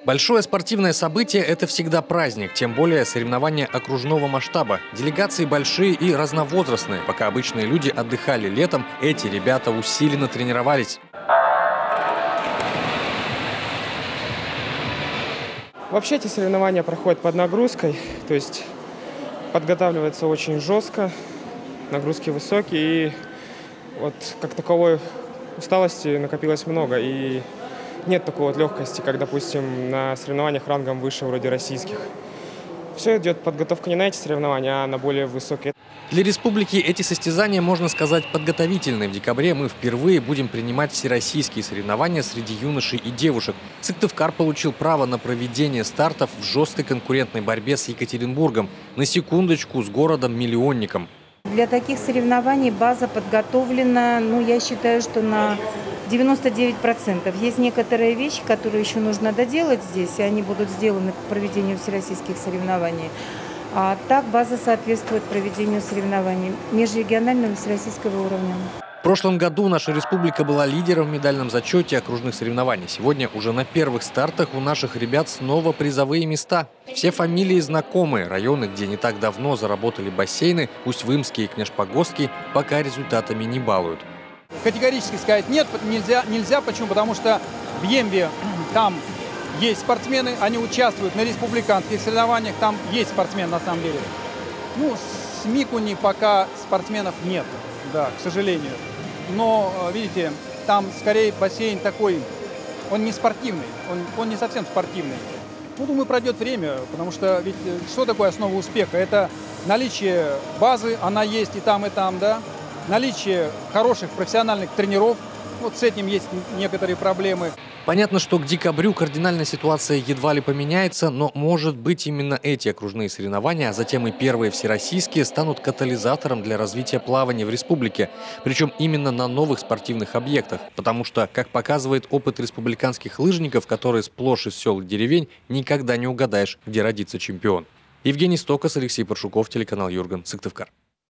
Большое спортивное событие – это всегда праздник, тем более соревнования окружного масштаба. Делегации большие и разновозрастные. Пока обычные люди отдыхали летом, эти ребята усиленно тренировались. Вообще эти соревнования проходят под нагрузкой, то есть подготавливается очень жестко, нагрузки высокие, и вот как таковой усталости накопилось много, и нет такой вот легкости, как, допустим, на соревнованиях рангом выше, вроде российских. Все идет подготовка не на эти соревнования, а на более высокие. Для республики эти состязания, можно сказать, подготовительные. В декабре мы впервые будем принимать всероссийские соревнования среди юношей и девушек. Сыктывкар получил право на проведение стартов в жесткой конкурентной борьбе с Екатеринбургом. На секундочку, с городом-миллионником. Для таких соревнований база подготовлена, я считаю, что на 99%. Есть некоторые вещи, которые еще нужно доделать здесь, и они будут сделаны к проведению всероссийских соревнований. А так база соответствует проведению соревнований межрегионального и всероссийского уровня. В прошлом году наша республика была лидером в медальном зачете окружных соревнований. Сегодня уже на первых стартах у наших ребят снова призовые места. Все фамилии знакомые. Районы, где не так давно заработали бассейны, Усть-Вымский и Княжпогосский, пока результатами не балуют. Категорически сказать нет, нельзя. Почему? Потому что в Ембе там есть спортсмены, они участвуют на республиканских соревнованиях, там есть спортсмены на самом деле. С Микуни пока спортсменов нет, да, к сожалению. Но, видите, там скорее бассейн такой, он не спортивный, он не совсем спортивный. Думаю, пройдет время, потому что ведь что такое основа успеха? Это наличие базы, она есть и там, да. Наличие хороших профессиональных тренеров, с этим есть некоторые проблемы. Понятно, что к декабрю кардинальная ситуация едва ли поменяется, но, может быть, именно эти окружные соревнования, а затем и первые всероссийские, станут катализатором для развития плавания в республике. Причем именно на новых спортивных объектах. Потому что, как показывает опыт республиканских лыжников, которые сплошь из сел и деревень, никогда не угадаешь, где родится чемпион. Евгений Стокос, Алексей Паршуков, телеканал Юрган, Сыктывкар.